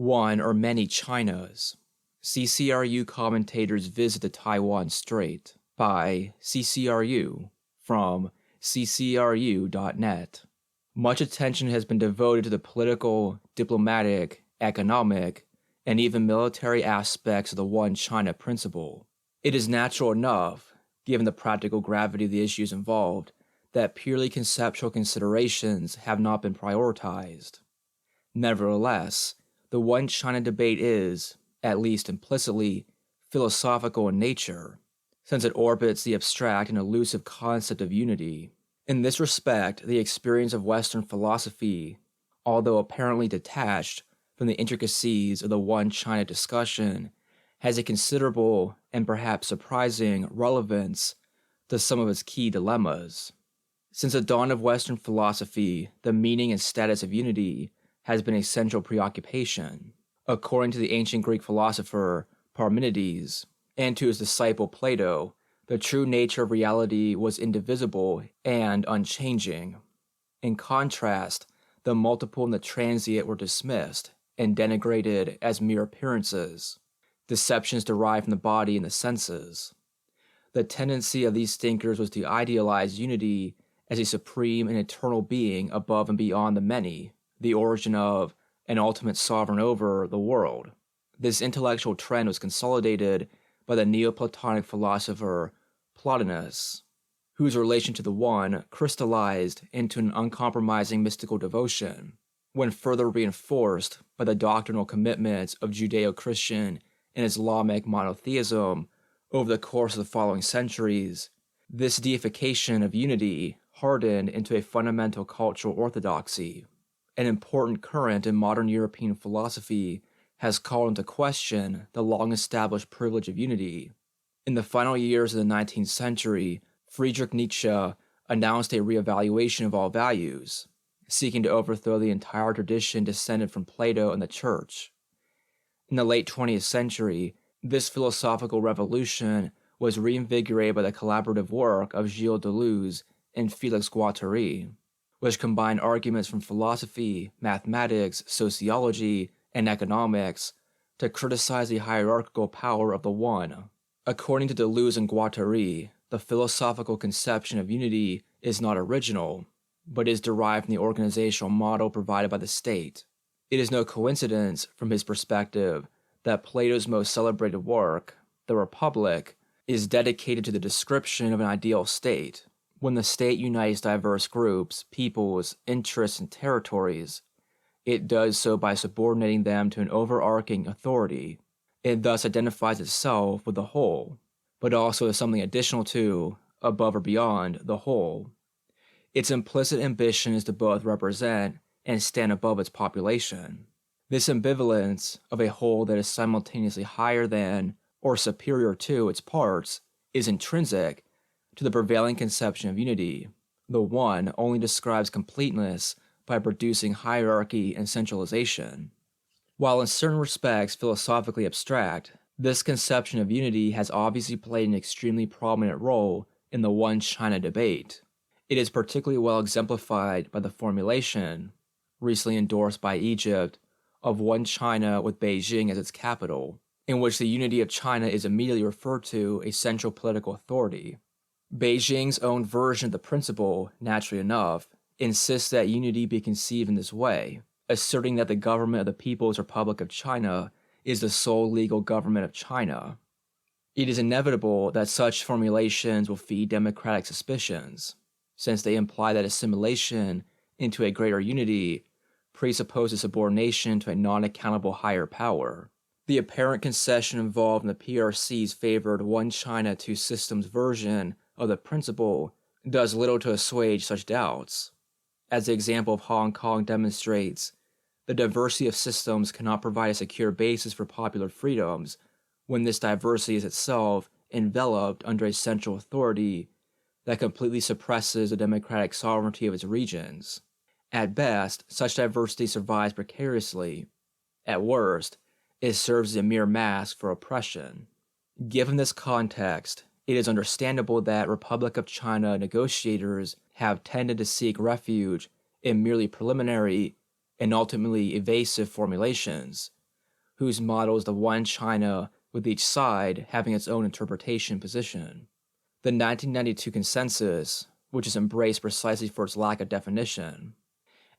One or many Chinas. CCRU commentators visit the Taiwan Strait by CCRU from ccru.net. Much attention has been devoted to the political, diplomatic, economic, and even military aspects of the One China principle. It is natural enough, given the practical gravity of the issues involved, that purely conceptual considerations have not been prioritized. Nevertheless, the One China debate is, at least implicitly, philosophical in nature, since it orbits the abstract and elusive concept of unity. In this respect, the experience of Western philosophy, although apparently detached from the intricacies of the One China discussion, has a considerable and perhaps surprising relevance to some of its key dilemmas. Since the dawn of Western philosophy, the meaning and status of unity has been a central preoccupation. According to the ancient Greek philosopher Parmenides and to his disciple Plato, the true nature of reality was indivisible and unchanging. In contrast, the multiple and the transient were dismissed and denigrated as mere appearances, deceptions derived from the body and the senses. The tendency of these thinkers was to idealize unity as a supreme and eternal being above and beyond the many, the origin of, and ultimate sovereign over, the world. This intellectual trend was consolidated by the Neoplatonic philosopher Plotinus, whose relation to the One crystallized into an uncompromising mystical devotion, when further reinforced by the doctrinal commitments of Judeo-Christian and Islamic monotheism over the course of the following centuries. This deification of unity hardened into a fundamental cultural orthodoxy. An important current in modern European philosophy has called into question the long-established privilege of unity. In the final years of the 19th century, Friedrich Nietzsche announced a reevaluation of all values, seeking to overthrow the entire tradition descended from Plato and the Church. In the late 20th century, this philosophical revolution was reinvigorated by the collaborative work of Gilles Deleuze and Félix Guattari, which combined arguments from philosophy, mathematics, sociology, and economics to criticize the hierarchical power of the One. According to Deleuze and Guattari, the philosophical conception of unity is not original, but is derived from the organizational model provided by the state. It is no coincidence, from his perspective, that Plato's most celebrated work, The Republic, is dedicated to the description of an ideal state. When the state unites diverse groups, peoples, interests, and territories, it does so by subordinating them to an overarching authority. It thus identifies itself with the whole, but also as something additional to, above or beyond, the whole. Its implicit ambition is to both represent and stand above its population. This ambivalence of a whole that is simultaneously higher than or superior to its parts is intrinsic to the prevailing conception of unity. The One only describes completeness by producing hierarchy and centralization. While in certain respects philosophically abstract, this conception of unity has obviously played an extremely prominent role in the One China debate. It is particularly well exemplified by the formulation, recently endorsed by Egypt, of One China with Beijing as its capital, in which the unity of China is immediately referred to a central political authority. Beijing's own version of the principle, naturally enough, insists that unity be conceived in this way, asserting that the government of the People's Republic of China is the sole legal government of China. It is inevitable that such formulations will feed democratic suspicions, since they imply that assimilation into a greater unity presupposes subordination to a non-accountable higher power. The apparent concession involved in the PRC's favored One China, Two Systems version of the principle does little to assuage such doubts. As the example of Hong Kong demonstrates, the diversity of systems cannot provide a secure basis for popular freedoms when this diversity is itself enveloped under a central authority that completely suppresses the democratic sovereignty of its regions. At best, such diversity survives precariously. At worst, it serves as a mere mask for oppression. Given this context, it is understandable that Republic of China negotiators have tended to seek refuge in merely preliminary and ultimately evasive formulations, whose model is the one China with each side having its own interpretation position. The 1992 consensus, which is embraced precisely for its lack of definition.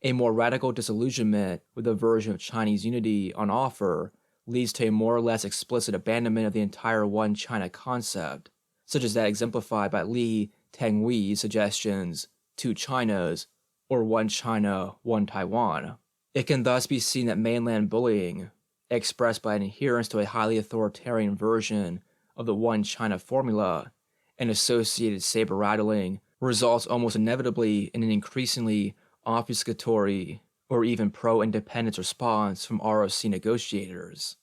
A more radical disillusionment with the version of Chinese unity on offer leads to a more or less explicit abandonment of the entire one China concept, such as that exemplified by Li Tenghui's suggestions, two Chinas, or one China, one Taiwan. It can thus be seen that mainland bullying, expressed by an adherence to a highly authoritarian version of the one China formula and associated saber-rattling, results almost inevitably in an increasingly obfuscatory or even pro-independence response from ROC negotiators.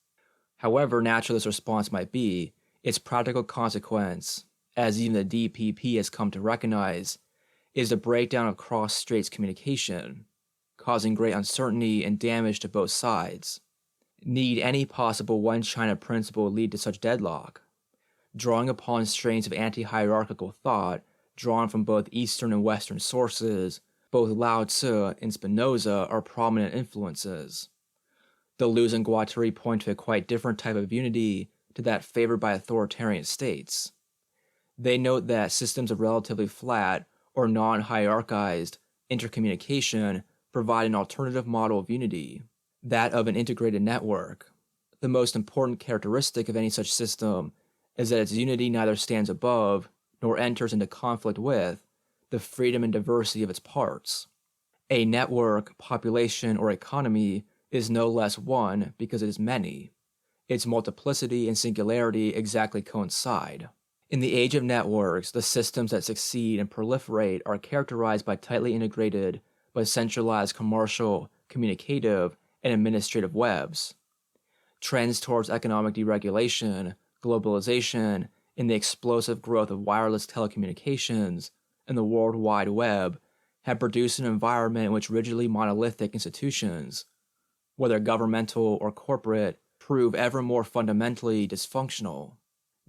However natural this response might be, its practical consequence, as even the DPP has come to recognize, is the breakdown of cross-straits communication, causing great uncertainty and damage to both sides. Need any possible one China principle lead to such deadlock? Drawing upon strains of anti-hierarchical thought drawn from both Eastern and Western sources, both Lao Tzu and Spinoza are prominent influences. Deleuze and Guattari point to a quite different type of unity to that favored by authoritarian states. They note that systems of relatively flat or non-hierarchized intercommunication provide an alternative model of unity, that of an integrated network. The most important characteristic of any such system is that its unity neither stands above nor enters into conflict with the freedom and diversity of its parts. A network, population, or economy is no less one because it is many. Its multiplicity and singularity exactly coincide. In the age of networks, the systems that succeed and proliferate are characterized by tightly integrated but centralized commercial, communicative, and administrative webs. Trends towards economic deregulation, globalization, and the explosive growth of wireless telecommunications and the World Wide Web have produced an environment in which rigidly monolithic institutions, whether governmental or corporate, prove ever more fundamentally dysfunctional.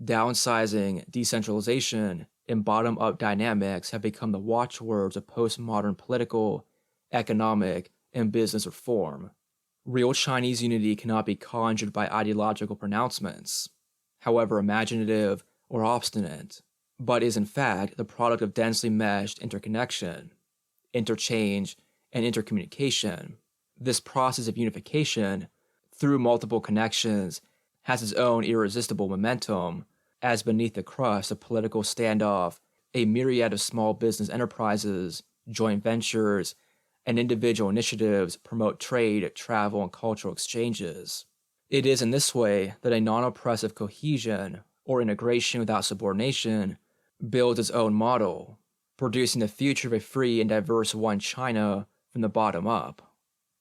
Downsizing, decentralization, and bottom-up dynamics have become the watchwords of postmodern political, economic, and business reform. Real Chinese unity cannot be conjured by ideological pronouncements, however imaginative or obstinate, but is in fact the product of densely meshed interconnection, interchange, and intercommunication. This process of unification, through multiple connections, has its own irresistible momentum, as beneath the crust of political standoff, a myriad of small business enterprises, joint ventures, and individual initiatives promote trade, travel, and cultural exchanges. It is in this way that a non-oppressive cohesion, or integration without subordination, builds its own model, producing the future of a free and diverse one China from the bottom up.